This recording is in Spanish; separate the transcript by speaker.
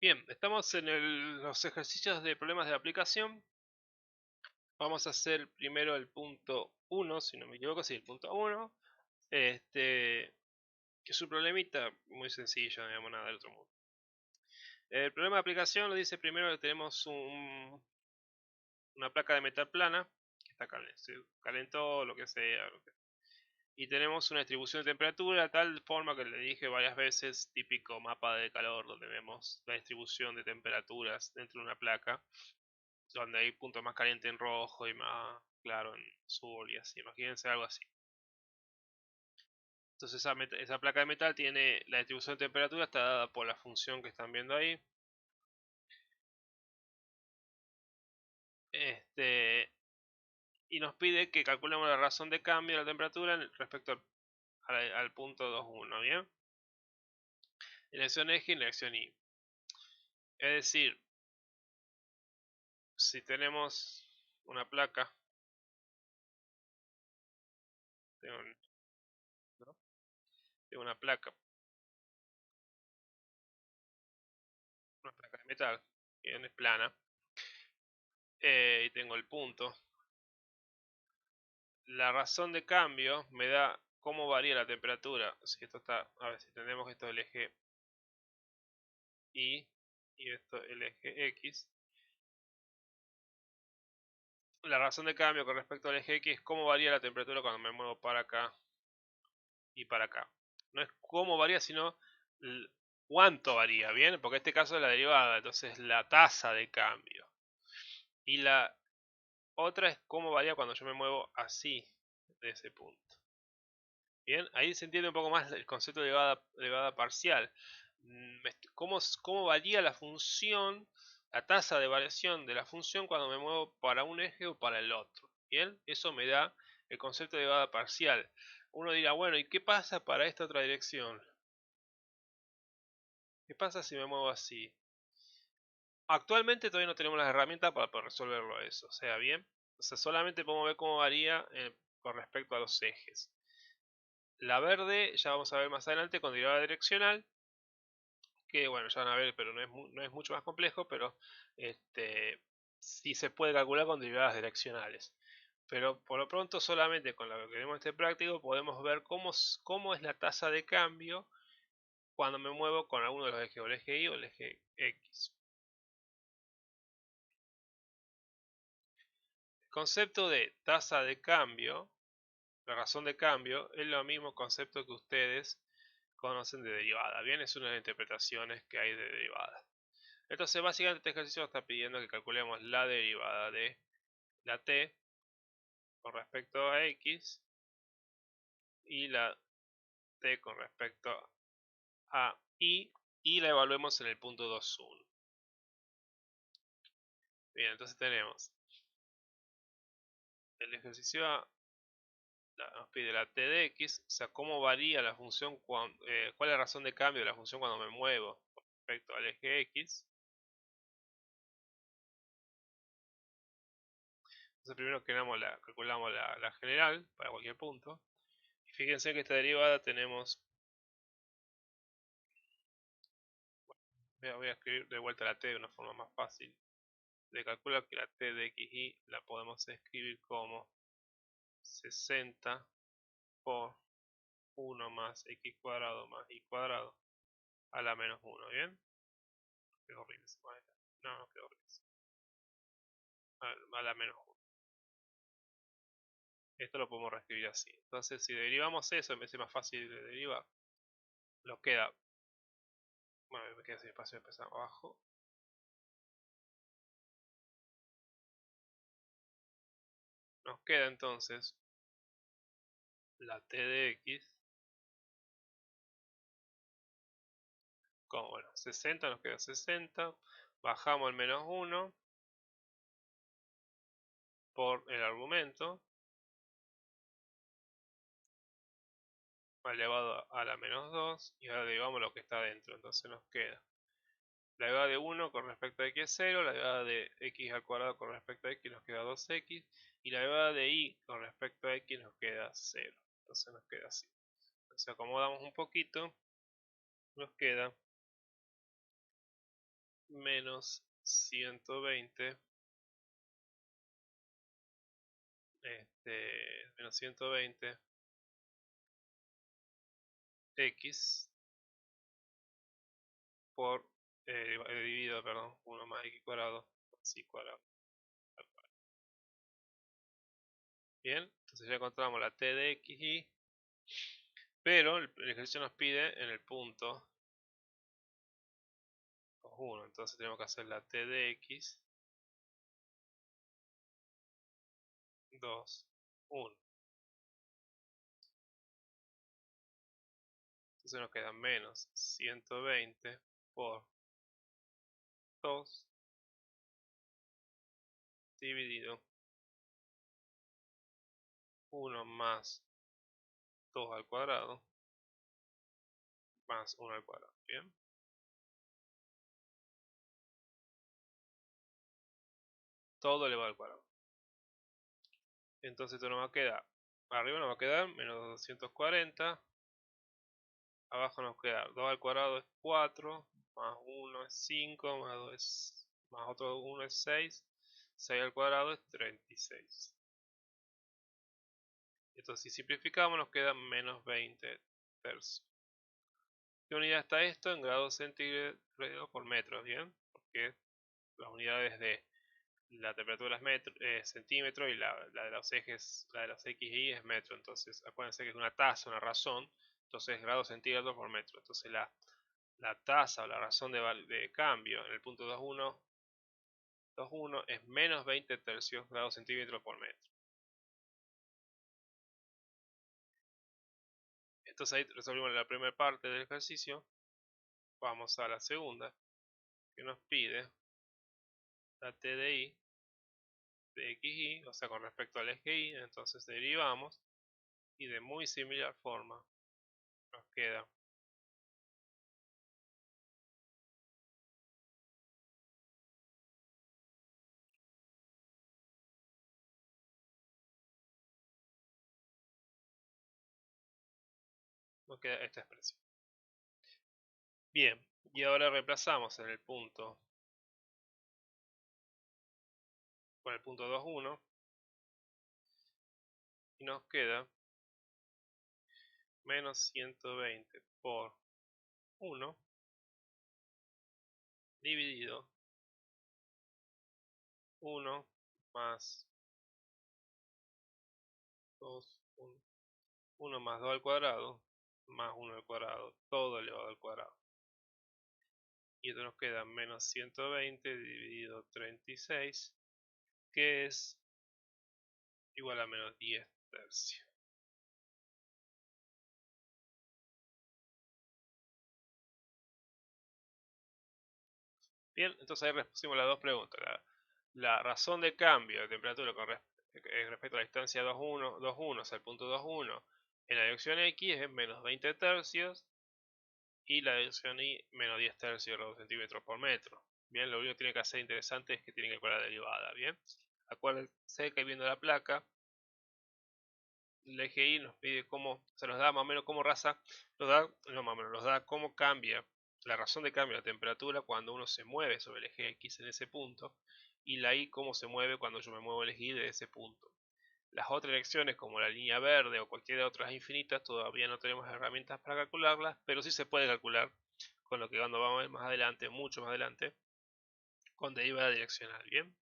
Speaker 1: Bien, estamos en los ejercicios de problemas de aplicación. Vamos a hacer primero el punto 1, si no me equivoco, sí, el punto 1. Que es un problemita muy sencillo, no digamos nada del otro mundo. El problema de aplicación lo dice primero que tenemos una placa de metal plana, que está se calentó, lo que sea, y tenemos una distribución de temperatura de tal forma que le dije varias veces, típico mapa de calor donde vemos la distribución de temperaturas dentro de una placa, donde hay puntos más calientes en rojo y más claro en azul y así. Imagínense algo así. Entonces esa placa de metal tiene la distribución de temperatura, está dada por la función que están viendo ahí. Y nos pide que calculemos la razón de cambio de la temperatura respecto al punto 2,1, ¿bien? En dirección eje y en dirección Y. Es decir, si tenemos una placa, tengo, ¿no? Tengo una placa de metal, que es plana, y tengo el punto. La razón de cambio me da cómo varía la temperatura. Si esto está, a ver si tenemos esto el eje Y y esto el eje X. La razón de cambio con respecto al eje X es cómo varía la temperatura cuando me muevo para acá y para acá. No es cómo varía, sino cuánto varía, ¿bien? Porque en este caso es la derivada, entonces la tasa de cambio. Y la otra es cómo varía cuando yo me muevo así, de ese punto. Bien, ahí se entiende un poco más el concepto de derivada parcial. ¿Cómo varía la función, la tasa de variación de la función cuando me muevo para un eje o para el otro? Bien, eso me da el concepto de derivada parcial. Uno dirá, bueno, ¿y qué pasa para esta otra dirección? ¿Qué pasa si me muevo así? Actualmente todavía no tenemos las herramientas para poder resolverlo eso, o sea, bien. O sea, solamente podemos ver cómo varía con respecto a los ejes. La verde ya vamos a ver más adelante con derivada direccional, que bueno, ya van a ver, pero no es mucho más complejo, pero sí se puede calcular con derivadas direccionales. Pero por lo pronto solamente con lo que vemos en este práctico podemos ver cómo es la tasa de cambio cuando me muevo con alguno de los ejes, o el eje Y o el eje X. El concepto de tasa de cambio, la razón de cambio, es lo mismo concepto que ustedes conocen de derivada. Bien, es una de las interpretaciones que hay de derivada. Entonces básicamente este ejercicio está pidiendo que calculemos la derivada de la t con respecto a x y la t con respecto a y la evaluemos en el punto 2,1. Bien, entonces tenemos el ejercicio A, nos pide la t de x, o sea, cómo varía la función, cuál es la razón de cambio de la función cuando me muevo con respecto al eje x. Entonces primero calculamos la general para cualquier punto. Y fíjense que esta derivada tenemos, voy a escribir de vuelta la t de una forma más fácil. Le calculo que la t de xy la podemos escribir como 60 por 1 más x cuadrado más y cuadrado a la menos 1, ¿bien? Qué horrible ese cuadrado. No, qué horrible. A la menos 1. Esto lo podemos reescribir así. Entonces, si derivamos eso, en vez de más fácil de derivar, nos queda, bueno, me queda sin espacio de empezar abajo. Nos queda entonces la t de x como, bueno, 60 nos queda 60, bajamos el menos 1 por el argumento elevado a la menos 2 y ahora derivamos lo que está dentro, entonces nos queda la derivada de 1 con respecto a x es 0, la derivada de x al cuadrado con respecto a x nos queda 2x y la derivada de y con respecto a x nos queda 0, entonces nos queda así. Entonces acomodamos un poquito, nos queda menos 120 menos 120 x por dividido, perdón, 1 más x cuadrado más y cuadrado. Bien, entonces ya encontramos la t de x y, pero el ejercicio nos pide en el punto 1, entonces tenemos que hacer la t de x 2, 1. Entonces nos queda menos 120 por 2 dividido 1 más 2 al cuadrado más 1 al cuadrado. Bien. Todo elevado al cuadrado. Entonces esto nos va a quedar, arriba nos va a quedar menos 240. Abajo nos queda 2 al cuadrado es 4, más 1 es 5, más 2 es, más otro 1 es 6, 6 al cuadrado es 36. Entonces si simplificamos nos queda menos 20 tercios. ¿Qué unidad está esto? En grados centígrados por metro, ¿bien? Porque las unidades de la temperatura es centímetro y la de los ejes, la de los x y y es metro. Entonces acuérdense que es una tasa, una razón, entonces grados centígrados por metro. Entonces la tasa o la razón de cambio en el punto 21 es menos 20 tercios grados centímetros por metro. Entonces ahí resolvimos la primera parte del ejercicio. Vamos a la segunda, que nos pide la t de y de x y, o sea, con respecto al eje y. Entonces derivamos y de muy similar forma nos queda esta expresión. Bien, y ahora reemplazamos en el punto con el punto 2,1 y nos queda menos 120 por 1 dividido 1 más 2, 1 más 2 al cuadrado más 1 al cuadrado, todo elevado al cuadrado. Y esto nos queda menos 120 dividido 36, que es igual a menos 10 tercios. Bien, entonces ahí respondimos las dos preguntas. La razón de cambio de temperatura con respecto a la distancia 2,1 hacia el punto 2,1 en la dirección X es menos 20 tercios y la dirección Y menos 10 tercios de centímetros por metro. Bien, lo único que tiene que hacer interesante es que tiene que calcular la derivada. Bien, acuérdense que viendo la placa, el eje Y nos pide cómo, se nos da más o menos cómo nos da cómo cambia la razón de cambio de la temperatura cuando uno se mueve sobre el eje X en ese punto y la Y cómo se mueve cuando yo me muevo el eje Y de ese punto. Las otras direcciones como la línea verde o cualquiera de otras infinitas todavía no tenemos herramientas para calcularlas, pero sí se puede calcular con lo que cuando vamos a ver más adelante, mucho más adelante, con derivada direccional. Bien.